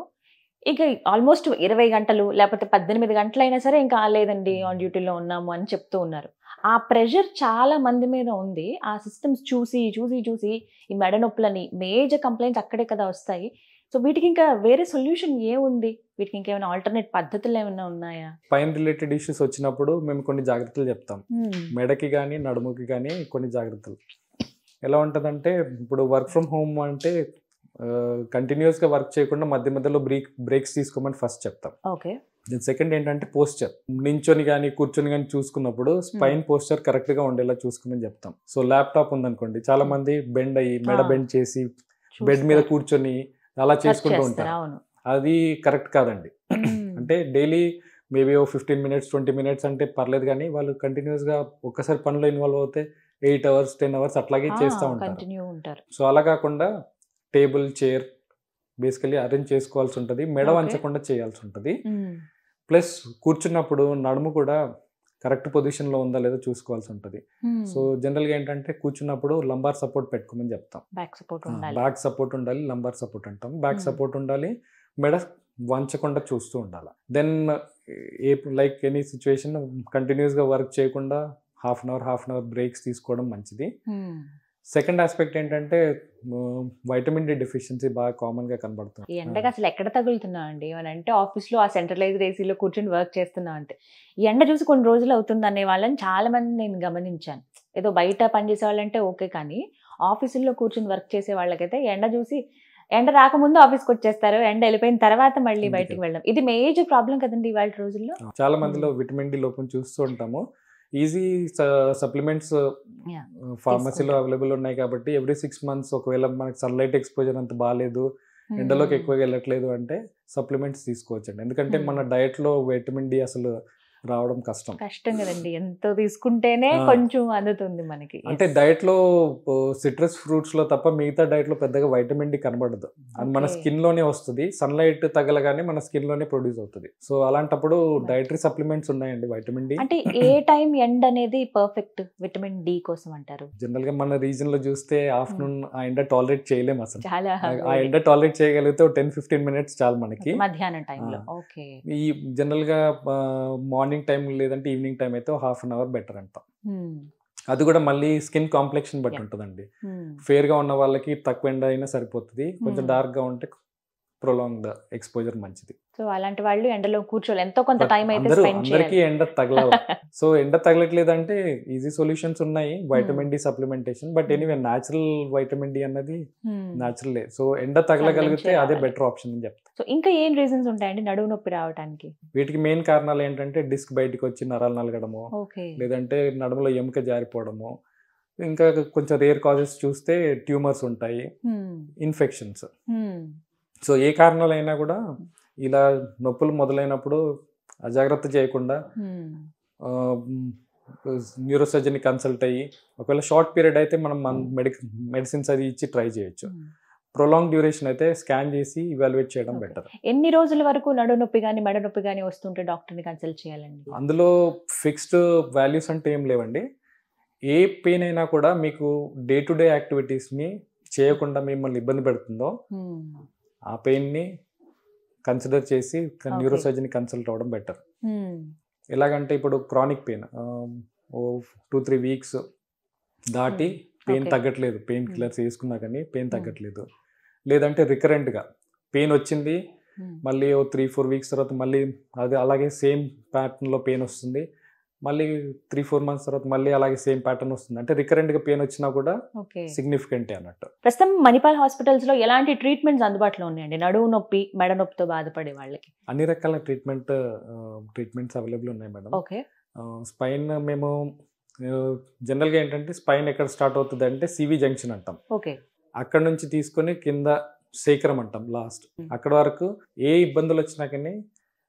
[SPEAKER 1] ఇక ఆల్మోస్ట్ 20 గంటలు లేకపోతే 18 గంటలైనా సరే ఇంకా లేదండి ఆన్ డ్యూటీలో ఉన్నాము అని చెప్తూ ఉన్నారు. ఆ ప్రెషర్ చాలా మంది మీద ఉంది. ఆ సిస్టమ్స్ చూసి చూసి చూసి ఈ మెడ నొప్పులని మేజర్ కంప్లైంట్స్ అక్కడే కదా వస్తాయి. సో వీటికి ఇంకా వేరే సొల్యూషన్ ఏముంది? వీటికి ఇంకేమైనా ఆల్టర్నేట్ పద్ధతులు ఏమైనా ఉన్నాయా?
[SPEAKER 2] స్పైన్ రిలేటెడ్ ఇష్యూస్ వచ్చినప్పుడు మేము కొన్ని జాగ్రత్తలు చెప్తాం. మెడకి కానీ నడుముకి కానీ కొన్ని జాగ్రత్తలు. ఎలా ఉంటుందంటే ఇప్పుడు వర్క్ ఫ్రమ్ హోమ్ అంటే కంటిన్యూస్గా వర్క్ చేయకుండా మధ్య మధ్యలో బ్రేక్స్ తీసుకోమని ఫస్ట్ చెప్తాం.
[SPEAKER 1] ఓకే.
[SPEAKER 2] సెకండ్ ఏంటంటే పోస్చర్, నించొని కానీ కూర్చొని కానీ చూసుకున్నప్పుడు స్పైన్ పోస్చర్ కరెక్ట్గా ఉండేలా చూసుకోమని చెప్తాం. సో ల్యాప్టాప్ ఉందనుకోండి, చాలా మంది బెండ్ అయ్యి మెడ బెండ్ చేసి బెడ్ మీద కూర్చొని అలా చేసుకుంటూ ఉంటారు. అది కరెక్ట్ కాదండి. అంటే డైలీ మేబీ 15 minutes 20 minutes అంటే పర్లేదు, కానీ వాళ్ళు కంటిన్యూస్గా ఒక్కసారి పనిలో ఇన్వాల్వ్ అవుతే 8 hours 10 hours అట్లాగే చేస్తూ ఉంటారు. సో అలా కాకుండా టేబుల్ చైర్ బేసికలీ అరేంజ్ చేసుకోవాల్సి ఉంటుంది, మెడ వంచకుండా చేయాల్సి ఉంటుంది. ప్లస్ కూర్చున్నప్పుడు నడుము కూడా కరెక్ట్ పొజిషన్లో ఉందా లేదో చూసుకోవాల్సి ఉంటుంది. సో జనరల్గా ఏంటంటే కూర్చున్నప్పుడు లంబార్ సపోర్ట్ పెట్టుకోమని చెప్తాం. బ్యాక్ సపోర్ట్ ఉండాలి, లంబార్ సపోర్ట్ అంటాం. బ్యాక్ సపోర్ట్ ఉండాలి, మెడ వంచకుండా చూస్తూ ఉండాలి. దెన్ లైక్ ఎనీ సిచ్యువేషన్ కంటిన్యూస్గా వర్క్ చేయకుండా హాఫ్ అన్ అవర్ బ్రేక్స్ తీసుకోవడం మంచిది. సెకండ్ ఆస్పెక్ట్ ఏంటంటే వైటమిన్ డి డెఫిషియన్సీ బాగా కామన్గా కనబడుతుంది.
[SPEAKER 1] ఈ ఎండకి అసలు ఎక్కడ తగులుతున్నాం అండి అని అంటే ఆఫీస్లో ఆ సెంట్రలైజ్డ్ ఏసీలో కూర్చొని వర్క్ చేస్తున్నాం అంటే ఈ ఎండ చూసి కొన్ని రోజులు అవుతుంది అనే వాళ్ళని చాలా మంది నేను గమనించాను. ఏదో బయట పనిచేసే వాళ్ళంటే ఓకే, కానీ ఆఫీసుల్లో కూర్చొని వర్క్ చేసే వాళ్ళకైతే ఎండ చూసి ఎండ రాకముందు ఆఫీస్కి వచ్చేస్తారు, ఎండ వెళ్ళిపోయిన తర్వాత మళ్ళీ బయటకు వెళ్ళడం, ఇది మేజర్ ప్రాబ్లం కదండి ఇవాళ రోజుల్లో.
[SPEAKER 2] చాలా మందిలో విటమిన్ డి లోపం చూస్తూ ఉంటాము. ఈజీ సప్లిమెంట్స్ ఫార్మసీలో అవైలబుల్ ఉన్నాయి కాబట్టి ఎవ్రీ 6 months ఒకవేళ మనకి సన్లైట్ ఎక్స్పోజర్ అంత బాగాలేదు, ఎండలోకి ఎక్కువగా వెళ్ళట్లేదు అంటే సప్లిమెంట్స్ తీసుకోవచ్చండి. ఎందుకంటే మన డయట్లో విటమిన్ డి అసలు రావడం కష్టం
[SPEAKER 1] కదండి. ఎంతో తీసుకుంటేనే కొంచెం అందుతుంది మనకి.
[SPEAKER 2] అంటే డయట్ లో సిట్రస్ ఫ్రూట్స్ లో తప్ప మిగతా డయట్ లో పెద్దగా వైటమిన్ డి కనబడదు. అది మన స్కిన్ లోనే వస్తుంది, సన్లైట్ తగలగానే మన స్కిన్ లోనే ప్రొడ్యూస్ అవుతుంది. సో అలాంటప్పుడు డైటరీ సప్లిమెంట్స్ ఉన్నాయండి వైటమిన్ డి.
[SPEAKER 1] అంటే ఏ టైం ఎండ్ అనేది పర్ఫెక్ట్ విటమిన్ డి కోసం అంటారు?
[SPEAKER 2] జనరల్ గా మన రీజన్ లో చూస్తే ఆఫ్టర్నూన్ ఆ ఎండ టాలరేట్ చేయలేము అసలు. ఆ ఎండ టాలరేట్ చేయగలిగితే 10-15 minutes చాలు మనకి
[SPEAKER 1] మధ్యాహ్నం టైంలో.
[SPEAKER 2] ఈ జనరల్ గా మార్నింగ్ టైం లేదంటే ఈవినింగ్ టైం అయితే హాఫ్ అన్ అవర్ బెటర్ అంటాం. అది కూడా మళ్ళీ స్కిన్ కాంప్లెక్షన్ బట్టి ఉంటుందండి. ఫేర్ గా ఉన్న వాళ్ళకి తక్కువ ఎండ అయినా సరిపోతుంది, కొంచెం డార్క్ గా ఉంటే ప్రొలాంగ్డ్ ఎక్స్పోజర్ మంచిది.
[SPEAKER 1] సో అలాంటి వాళ్ళు ఎండలో కూర్చోవాలి, ఎంతో కొంత టైం అయితే స్పెండ్ చేయాలి.
[SPEAKER 2] అందరికీ ఎండ తగలవు. సో ఎండ తగలట్లేదంటే ఈజీ సొల్యూషన్స్ ఉన్నాయి, vitamin D supplementation. But anyway natural vitamin D అన్నది న్యాచురలే. సో ఎండ తగలగలిగితే అదే బెటర్ ఆప్షన్ అని చెప్తాను.
[SPEAKER 1] సో ఇంకా ఏం రీజన్స్ ఉంటాయండి నడుము నొప్పి రావడానికి?
[SPEAKER 2] వీటికి మెయిన్ కారణాలు ఏంటంటే డిస్క్ బయటకు వచ్చి నరాలు నలగడము, లేదంటే నడుములో ఎముక జారిపోవడము, ఇంకా కొంచెం రేర్ కాజెస్ చూస్తే ట్యూమర్స్ ఉంటాయి, ఇన్ఫెక్షన్స్. సో ఏ కారణాలైనా కూడా ఇలా నొప్పులు మొదలైనప్పుడు అజాగ్రత్త చేయకుండా న్యూరోసర్జన్ కన్సల్ట్ అయ్యి ఒకవేళ షార్ట్ పీరియడ్ అయితే మనం మెడిసిన్స్ అది ఇచ్చి ట్రై చేయొచ్చు. ప్రొలాంగ్ డ్యూరేషన్ అయితే స్కాన్ చేసి ఇవాల్యుయేట్ చేయడం బెటర్.
[SPEAKER 1] ఎన్ని రోజుల వరకు నడు నొప్పి కానీ మెడ నొప్పి కానీ వస్తుంటే డాక్టర్ని కన్సల్ట్ చేయాలండి?
[SPEAKER 2] అందులో ఫిక్స్డ్ వాల్యూస్ అంటే ఏం లేవండి. ఏ పెయిన్ అయినా కూడా మీకు డే టు డే యాక్టివిటీస్ని చేయకుండా మిమ్మల్ని ఇబ్బంది పెడుతుందో ఆ పెయిన్ని కన్సిడర్ చేసి న్యూరోసర్జన్ కన్సల్ట్ అవ్వడం బెటర్. ఎలాగంటే ఇప్పుడు క్రానిక్ పెయిన్ 2-3 వీక్స్ దాటి పెయిన్ తగ్గట్లేదు, పెయిన్ కిల్లర్స్ వేసుకున్నా కానీ పెయిన్ తగ్గట్లేదు, లేదంటే రికరెంట్గా పెయిన్ వచ్చింది మళ్ళీ 3-4 వీక్స్ తర్వాత మళ్ళీ అది అలాగే సేమ్ ప్యాటర్న్లో పెయిన్ వస్తుంది, మళ్ళీ 3-4 మంత్స్ తర్వాత మళ్ళీ అలాగే సేమ్ ప్యాటర్న్ వస్తుంది, అంటే రికరెంట్గా పెయిన్ వచ్చినా కూడా సిగ్నిఫికెంటే అన్నట్టు.
[SPEAKER 1] ప్రస్తుతం మణిపాల్ హాస్పిటల్స్లో ఎలాంటి ట్రీట్మెంట్స్ అందుబాటులో ఉన్నాయండి నడువు నొప్పి మెడ నొప్పితో బాధపడే వాళ్ళకి?
[SPEAKER 2] అన్ని రకాల ట్రీట్మెంట్స్ అవైలబుల్ ఉన్నాయి మేడం.
[SPEAKER 1] ఓకే.
[SPEAKER 2] స్పైన్ మేము జనరల్గా ఏంటంటే స్పైన్ ఎక్కడ స్టార్ట్ అవుతుంది అంటే సివి జంక్షన్ అంటాం.
[SPEAKER 1] ఓకే.
[SPEAKER 2] అక్కడ నుంచి తీసుకొని కింద శేఖరం అంటాం లాస్ట్, అక్కడ వరకు ఏ ఇబ్బందులు వచ్చినా కానీ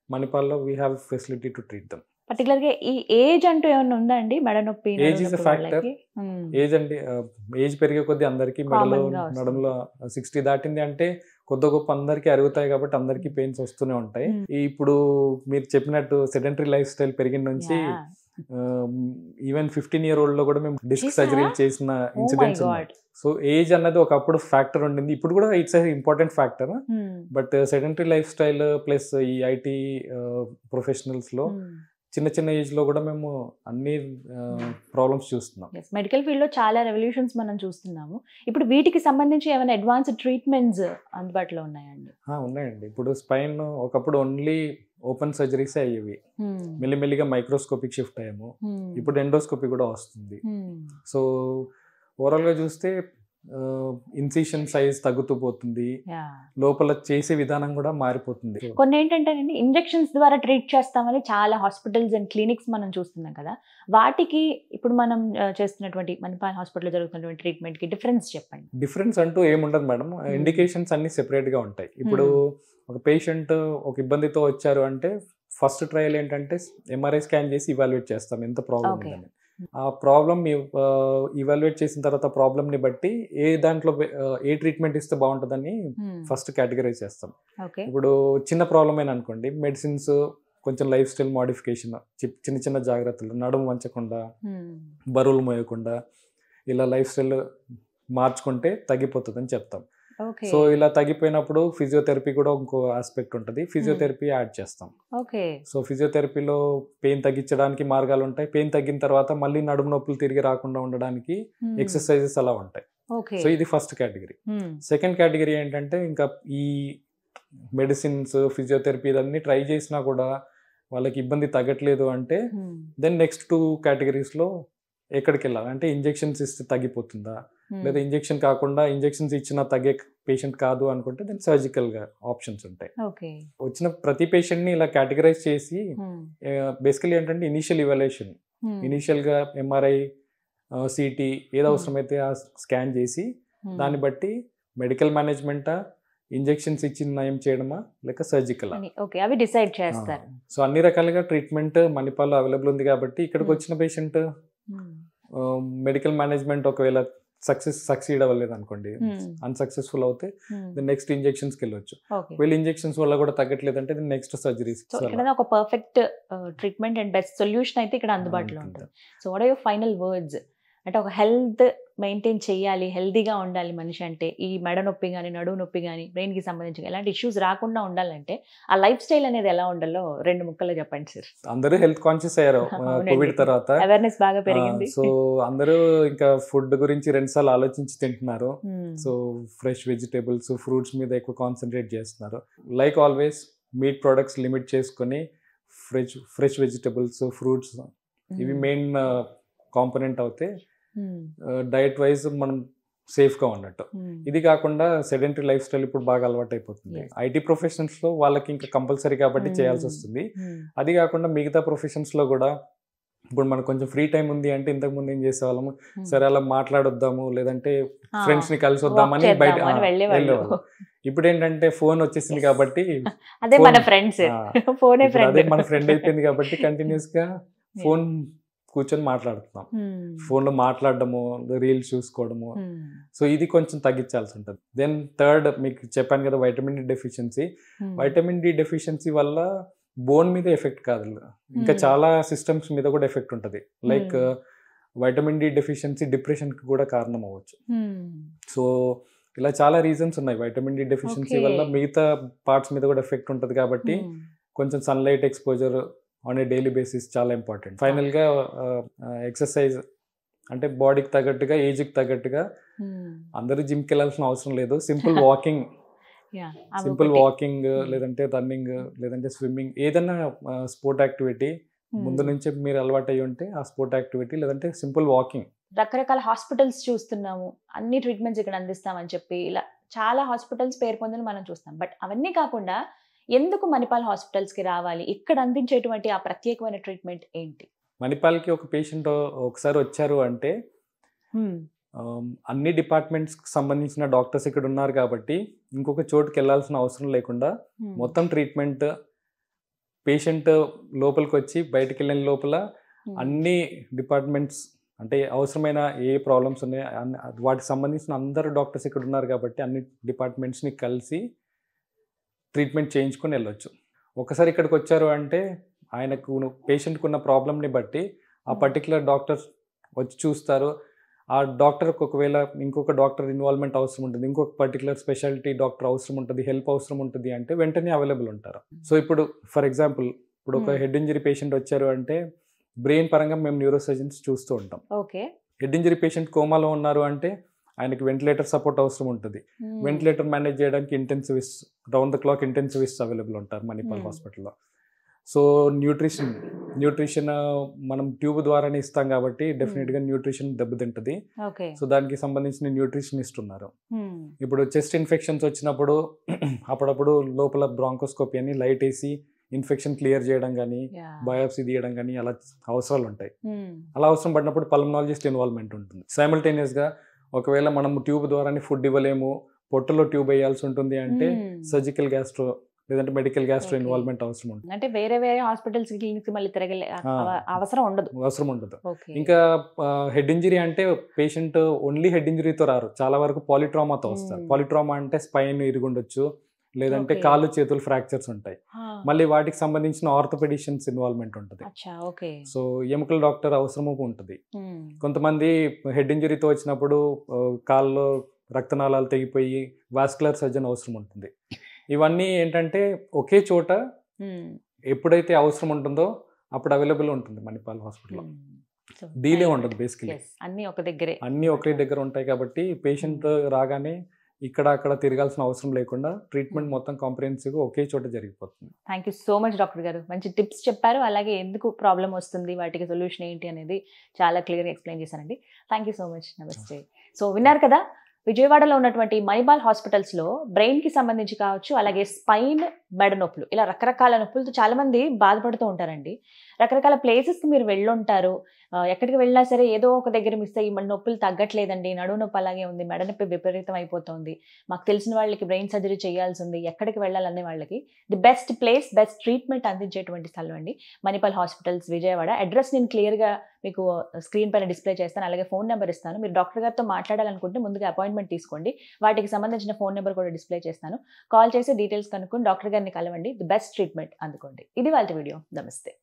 [SPEAKER 2] మణిపాల్లో we have facility to treat them.
[SPEAKER 1] పర్టికులర్గా ఈ ఏజ్ అంటూ ఏమన్నా ఉందా అండి మెడ నొప్పి?
[SPEAKER 2] Age is a factor. Age అండి, ఏజ్ పెరిగే కొద్దీ అందరికీ మెడలో నడుములో 60 దాటింది అంటే కొద్ది గొప్ప అందరికీ అరుగుతాయి కాబట్టి అందరికీ పెయిన్స్ వస్తూనే ఉంటాయి. ఇప్పుడు మీరు చెప్పినట్టు సెడెంటరీ లైఫ్ స్టైల్ పెరిగిన నుంచి ఈవెన్ 15-year-old లో కూడా మేము డిస్క్ సర్జరీలు చేసిన ఇన్సిడెంట్స్ ఉన్నాయి. సో ఏజ్ అన్నది ఒకప్పుడు ఫ్యాక్టర్ ఉండింది, ఇప్పుడు కూడా it's important factor. But sedentary life style plus ఈ ఐటీ ప్రొఫెషనల్స్ లో చిన్న చిన్న ఏజ్ లో కూడా మేము అన్ని ప్రాబ్లమ్స్ చూస్తున్నాం.
[SPEAKER 1] మెడికల్ ఫీల్డ్ లో చాలా రెవల్యూషన్స్ మనం చూస్తున్నాము. ఇప్పుడు వీటికి సంబంధించి ఏమైనా అడ్వాన్స్డ్ ట్రీట్మెంట్స్ అందుబాటులో ఉన్నాయండి?
[SPEAKER 2] ఉన్నాయండి. ఇప్పుడు స్పైన్ ఒకప్పుడు ఓన్లీ ఓపెన్ సర్జరీస్ అయ్యేవి, మెల్లిమెల్లిగా మైక్రోస్కోపిక్ షిఫ్ట్ అయ్యాము, ఇప్పుడు ఎండోస్కోపీ కూడా వస్తుంది. సో ఓవరాల్ గా చూస్తే ఇన్సిషన్ సైజ్ తగ్గుతూ పోతుంది, లోపల చేసే విధానం కూడా మారిపోతుంది.
[SPEAKER 1] కొన్ని ఏంటంటే ఇంజెక్షన్స్ ద్వారా ట్రీట్ చేస్తామని చాలా హాస్పిటల్స్ అండ్ క్లినిక్స్ మనం చూస్తున్నాం కదా, వాటికి ఇప్పుడు మనం చేస్తున్నటువంటి మణిపాల్ హాస్పిటల్లో జరుగుతున్నటువంటి ట్రీట్మెంట్ కి డిఫరెన్స్ చెప్పండి.
[SPEAKER 2] డిఫరెన్స్ అంటూ ఏముండదు మేడం, ఇండికేషన్స్ అన్ని సెపరేట్ గా ఉంటాయి. ఇప్పుడు ఒక పేషెంట్ ఒక ఇబ్బందితో వచ్చారు అంటే ఫస్ట్ ట్రయల్ ఏంటంటే ఎంఆర్ఐ స్కాన్ చేసి ఇవాల్యుయేట్ చేస్తాం ఎంత ప్రాబ్లం ఉందని. ఆ ప్రాబ్లమ్ ఇవాల్యుయేట్ చేసిన తర్వాత ప్రాబ్లమ్ని బట్టి ఏ దాంట్లో ఏ ట్రీట్మెంట్ ఇస్తే బాగుంటుందని ఫస్ట్ కేటగరైజ్ చేస్తాం. ఇప్పుడు చిన్న ప్రాబ్లం అయినా అనుకోండి, మెడిసిన్స్ కొంచెం లైఫ్ స్టైల్ మోడిఫికేషన్, చిన్న చిన్న జాగ్రత్తలు, నడుము వంచకుండా, బరువులు మోయకుండా ఇలా లైఫ్ స్టైల్ మార్చుకుంటే తగ్గిపోతుందని చెప్తాం. సో ఇలా తగ్గిపోయినప్పుడు ఫిజియోథెరపీ కూడా ఇంకో ఆస్పెక్ట్ ఉంటుంది, ఫిజియోథెరపీ యాడ్ చేస్తాం. సో ఫిజియోథెరపీలో పెయిన్ తగ్గించడానికి మార్గాలు ఉంటాయి, పెయిన్ తగ్గిన తర్వాత మళ్ళీ నడుము నొప్పులు తిరిగి రాకుండా ఉండడానికి ఎక్సర్సైజెస్ అలా ఉంటాయి. సో ఇది ఫస్ట్ కేటగిరీ. సెకండ్ కేటగిరీ ఏంటంటే ఇంకా ఈ మెడిసిన్స్ ఫిజియోథెరపీ ఇదన్నీ ట్రై చేసినా కూడా వాళ్ళకి ఇబ్బంది తగ్గట్లేదు అంటే దెన్ నెక్స్ట్ 2 కేటగిరీస్లో ఎక్కడికి వెళ్ళాలి అంటే ఇంజెక్షన్స్ ఇస్తే తగ్గిపోతుందా, లేదా ఇంజెక్షన్ కాకుండా ఇంజెక్షన్స్ ఇచ్చినా తగ్గే పేషెంట్ కాదు అనుకుంటే దెన్ సర్జికల్ గా ఆప్షన్స్ ఉంటాయి. వచ్చిన ప్రతి పేషెంట్ ని ఇలా కేటగరైజ్ చేసి బేసికలీ ఏంటంటే ఇనిషియల్ ఇవాల్యుయేషన్, ఇనిషియల్ గా ఎంఆర్ఐ సిటీ ఏదో అవసరమైతే ఆ స్కాన్ చేసి దాన్ని బట్టి మెడికల్ మేనేజ్మెంటా, ఇంజెక్షన్స్ ఇచ్చి నయం చేయడమా, లేక సర్జికల్
[SPEAKER 1] అవి డిసైడ్ చేస్తారు.
[SPEAKER 2] సో అన్ని రకాలుగా ట్రీట్మెంట్ మణిపాల్లో అవైలబుల్ ఉంది కాబట్టి ఇక్కడికి వచ్చిన పేషెంట్ మెడికల్ మేనేజ్మెంట్ ఒకవేళ సక్సీడ్ అవ్వలేదు అనుకోండి, అన్సక్సెస్ఫుల్ అవుతే నెక్స్ట్ ఇంజెక్షన్స్ కి వెళ్ళొచ్చు. వీళ్ళు ఇంజెక్షన్స్ వల్ల కూడా తగ్గట్లేదు అంటే నెక్స్ట్ సర్జరీస్.
[SPEAKER 1] ఒక perfect treatment and best solution అయితే ఇక్కడ అందుబాటులో ఉంటుంది. So what are your final words? అంటే ఒక హెల్త్ మెయింటైన్ చేయాలి, హెల్తీగా ఉండాలి మనిషి అంటే, ఈ మెడ నొప్పి కానీ నడువు నొప్పి కానీ బ్రెయిన్కి సంబంధించి ఎలాంటి ఇష్యూస్ రాకుండా ఉండాలంటే ఆ లైఫ్ స్టైల్ అనేది ఎలా ఉండాలో 2 ముక్కల్లో చెప్పండి సార్.
[SPEAKER 2] అందరూ హెల్త్ కాన్షియస్ అయ్యారు కోవిడ్ తర్వాత,
[SPEAKER 1] అవేర్నెస్ బాగా పెరిగింది.
[SPEAKER 2] సో అందరూ ఇంకా ఫుడ్ గురించి 2 సార్లు ఆలోచించి తింటున్నారు. సో ఫ్రెష్ వెజిటేబుల్స్, ఫ్రూట్స్ మీద ఎక్కువ కాన్సన్ట్రేట్ చేస్తున్నారు. Like always meet products limit చేసుకొని ఫ్రెష్ వెజిటేబుల్స్, ఫ్రూట్స్ ఇవి మెయిన్ కాంపోనెంట్ అవుతే డైట్ వైజ్ మనం సేఫ్ గా ఉన్నట్టు. ఇది కాకుండా సెడెంటరీ లైఫ్ స్టైల్ ఇప్పుడు బాగా అలవాటు అయిపోతుంది. ఐటీ ప్రొఫెషన్స్ లో వాళ్ళకి ఇంకా కంపల్సరీ కాబట్టి చేయాల్సి వస్తుంది. అది కాకుండా మిగతా ప్రొఫెషన్స్ లో కూడా ఇప్పుడు మనకు కొంచెం ఫ్రీ టైం ఉంది అంటే ఇంతకు ముందు ఏం చేసేవాళ్ళము, సరే అలా మాట్లాడొద్దాము లేదంటే ఫ్రెండ్స్ ని కలిసి వద్దామని బయట వెళ్ళేవాళ్ళు. ఇప్పుడు ఏంటంటే ఫోన్ వచ్చేసింది
[SPEAKER 1] Yes.
[SPEAKER 2] కాబట్టి
[SPEAKER 1] అదే మన
[SPEAKER 2] phone-
[SPEAKER 1] ఫ్రెండ్స్
[SPEAKER 2] ఆ,
[SPEAKER 1] ఫోనే
[SPEAKER 2] ఇప్పుడు అదే
[SPEAKER 1] ఫ్రెండ్
[SPEAKER 2] మన ఫ్రెండ్ అయిపోయింది కాబట్టి కంటిన్యూస్ గా ఫోన్ కూర్చొని మాట్లాడుతున్నాం. ఫోన్ లో మాట్లాడడము, రీల్స్ చూసుకోవడము. సో ఇది కొంచెం తగ్గించాల్సి ఉంటుంది. దెన్ థర్డ్ మీకు చెప్పాను కదా vitamin D deficiency. Vitamin D deficiency వల్ల బోన్ మీద ఎఫెక్ట్ కాదు, ఇంకా చాలా సిస్టమ్స్ మీద కూడా ఎఫెక్ట్ ఉంటుంది. Like vitamin D deficiency depression కి కూడా కారణం అవ్వచ్చు. సో ఇలా చాలా రీజన్స్ ఉన్నాయి. Vitamin D deficiency
[SPEAKER 1] Okay.
[SPEAKER 2] వల్ల మిగతా పార్ట్స్ మీద కూడా ఎఫెక్ట్ ఉంటుంది కాబట్టి కొంచెం sunlight exposure on a daily basis చాలా ఇంపార్టెంట్. ఫైనల్గా ఎక్సర్సైజ్ అంటే బాడీకి తగ్గట్టుగా, ఏజ్కి తగ్గట్టుగా అందరూ జిమ్కి వెళ్ళాల్సిన అవసరం లేదు. సింపుల్ వాకింగ్, లేదంటే రన్నింగ్, లేదంటే స్విమ్మింగ్, ఏదైనా స్పోర్ట్ యాక్టివిటీ ముందు నుంచే మీరు అలవాటు అయ్యి ఉంటే ఆ స్పోర్ట్ యాక్టివిటీ, లేదంటే సింపుల్ వాకింగ్.
[SPEAKER 1] రకరకాల హాస్పిటల్స్ చూస్తున్నాము, అన్ని ట్రీట్మెంట్స్ ఇక్కడ అందిస్తామని చెప్పి ఇలా చాలా హాస్పిటల్స్ పేరు పొందని మనం చూస్తాం. బట్ అవన్నీ కాకుండా ఎందుకు మణిపాల్ హాస్పిటల్స్ కి రావాలి, ఇక్కడ అందించేటువంటి ఆ ప్రత్యేకమైన ట్రీట్మెంట్ ఏంటి?
[SPEAKER 2] మణిపాల్కి ఒక పేషెంట్ ఒకసారి వచ్చారు అంటే అన్ని డిపార్ట్మెంట్స్కి సంబంధించిన డాక్టర్స్ ఇక్కడ ఉన్నారు కాబట్టి ఇంకొక చోటుకి వెళ్ళాల్సిన అవసరం లేకుండా మొత్తం ట్రీట్మెంట్ పేషెంట్ లోపలికి వచ్చి బయటకు వెళ్ళిన లోపల అన్ని డిపార్ట్మెంట్స్ అంటే అవసరమైన ఏ ప్రాబ్లమ్స్ ఉన్నాయి వాటికి సంబంధించిన అందరు డాక్టర్స్ ఇక్కడ ఉన్నారు కాబట్టి అన్ని డిపార్ట్మెంట్స్ని కలిసి ట్రీట్మెంట్ చేయించుకొని వెళ్ళొచ్చు. ఒకసారి ఇక్కడికి వచ్చారు అంటే ఆయనకు పేషెంట్కి ఉన్న ప్రాబ్లమ్ని బట్టి ఆ పర్టికులర్ డాక్టర్ వచ్చి చూస్తారు. ఆ డాక్టర్కి ఒకవేళ ఇంకొక డాక్టర్ ఇన్వాల్వ్మెంట్ అవసరం ఉంటుంది, ఇంకొక పర్టికులర్ స్పెషాలిటీ డాక్టర్ అవసరం ఉంటుంది, హెల్ప్ అవసరం ఉంటుంది అంటే వెంటనే అవైలబుల్ ఉంటారు. సో ఇప్పుడు ఫర్ ఎగ్జాంపుల్ ఇప్పుడు ఒక హెడ్ ఇంజరీ పేషెంట్ వచ్చారు అంటే బ్రెయిన్ పరంగా మేము న్యూరోసర్జన్స్ చూస్తూ ఉంటాం.
[SPEAKER 1] ఓకే.
[SPEAKER 2] హెడ్ ఇంజరీ పేషెంట్ కోమాలో ఉన్నారు అంటే ఆయనకి వెంటిలేటర్ సపోర్ట్ అవసరం ఉంటుంది. వెంటిలేటర్ మేనేజ్ చేయడానికి intensivist, round the clock intensivist available ఉంటారు మణిపాల్ హాస్పిటల్లో. సో న్యూట్రిషన్ మనం ట్యూబ్ ద్వారానే ఇస్తాం కాబట్టి డెఫినెట్గా న్యూట్రిషన్ దెబ్బతింటుంది. సో దానికి సంబంధించిన న్యూట్రిషనిస్ట్ ఉన్నారు. ఇప్పుడు చెస్ట్ ఇన్ఫెక్షన్స్ వచ్చినప్పుడు అప్పుడప్పుడు లోపల బ్రాంకోస్కోపీ అని లైట్ వేసి ఇన్ఫెక్షన్ క్లియర్ చేయడం కానీ, బయాప్సీ తీయడం కానీ అలా అవసరాలు ఉంటాయి. అలా అవసరం పడినప్పుడు పల్మనాలజిస్ట్ ఇన్వాల్వ్మెంట్ ఉంటుంది. సైమల్టేనియస్గా ఒకవేళ మనం ట్యూబ్ ద్వారానే ఫుడ్ ఇవ్వలేము, పొట్టలో ట్యూబ్ వేయాల్సి ఉంటుంది అంటే సర్జికల్ గ్యాస్ట్రో లేదంటే మెడికల్ గ్యాస్ట్రో ఇన్వాల్వ్మెంట్ అవసరం ఉంటుంది.
[SPEAKER 1] అంటే వేరే వేరే హాస్పిటల్స్ క్లినిక్స్ మళ్ళీ తిరగలే అవసరం ఉండదు.
[SPEAKER 2] ఇంకా హెడ్ ఇంజరీ అంటే పేషెంట్ ఓన్లీ హెడ్ ఇంజరీతో రారు, చాలా వరకు పాలిట్రామాతో వస్తారు. పాలిట్రామా అంటే స్పైన్ ఇరుగుండొచ్చు, లేదంటే కాళ్ళు చేతులు ఫ్రాక్చర్స్ ఉంటాయి. మళ్ళీ వాటికి సంబంధించిన ఆర్థోపెడిషియన్స్ ఇన్వాల్వ్మెంట్ ఉంటుంది. సో ఎముకల డాక్టర్ అవసరము ఉంటుంది. కొంతమంది హెడ్ ఇంజరీతో వచ్చినప్పుడు కాళ్ళలో రక్తనాళాలు తెగిపోయి వాస్కులర్ సర్జన్ అవసరం ఉంటుంది. ఇవన్నీ ఏంటంటే ఒకే చోట ఎప్పుడైతే అవసరం ఉంటుందో అప్పుడు అవైలబుల్ ఉంటుంది మణిపాల్ హాస్పిటల్లో. డీలే ఉండదు, బేసికలీ అన్నీ ఒకే దగ్గర ఉంటాయి కాబట్టి పేషెంట్ రాగానే ఇక్కడ అక్కడ తిరగాల్సిన అవసరం లేకుండా ట్రీట్మెంట్ మొత్తం కాంప్రిహెన్సివ్గా ఒకే చోట జరిగిపోతుంది.
[SPEAKER 1] Thank you so much doctor గారు, మంచి టిప్స్ చెప్పారు. అలాగే ఎందుకు ప్రాబ్లం వస్తుంది, వాటికి సొల్యూషన్ ఏంటి అనేది చాలా క్లియర్గా ఎక్స్ప్లెయిన్ చేశారండి. Thank you so much. నమస్తే. సో విన్నారు కదా, విజయవాడలో ఉన్నటువంటి మణిపాల్ హాస్పిటల్స్లో బ్రెయిన్కి సంబంధించి కావచ్చు, అలాగే స్పైన్, మెడ నొప్పులు, ఇలా రకరకాల నొప్పులతో చాలామంది బాధపడుతూ ఉంటారండి. రకరకాల ప్లేసెస్కి మీరు వెళ్ళుంటారు, ఎక్కడికి వెళ్ళినా సరే ఏదో ఒక దగ్గర మిస్ అయ్యి మళ్ళీ నొప్పులు తగ్గట్లేదండి, నడువు నొప్పి అలాగే ఉంది, మెడ నొప్పి విపరీతం అయిపోతుంది, మాకు తెలిసిన వాళ్ళకి బ్రెయిన్ సర్జరీ చేయాల్సి ఉంది, ఎక్కడికి వెళ్ళాలనే వాళ్ళకి the best place, best treatment అందించేటువంటి స్థలం అండి మణిపాల్ హాస్పిటల్స్ విజయవాడ. అడ్రస్ నేను క్లియర్గా మీకు స్క్రీన్ పైన డిస్ప్లే చేస్తాను, అలాగే ఫోన్ నెంబర్ ఇస్తాను. మీరు డాక్టర్ గారితో మాట్లాడాలనుకుంటే ముందుగా అపాయింట్మెంట్ తీసుకోండి, వాటికి సంబంధించిన ఫోన్ నెంబర్ కూడా డిస్ప్లే చేస్తాను. కాల్ చేసి డీటెయిల్స్ కనుక్కొని డాక్టర్ గారిని కలవండి, ది బెస్ట్ ట్రీట్మెంట్ అందుకోండి. ఇది వాళ్ళ వీడియో. నమస్తే.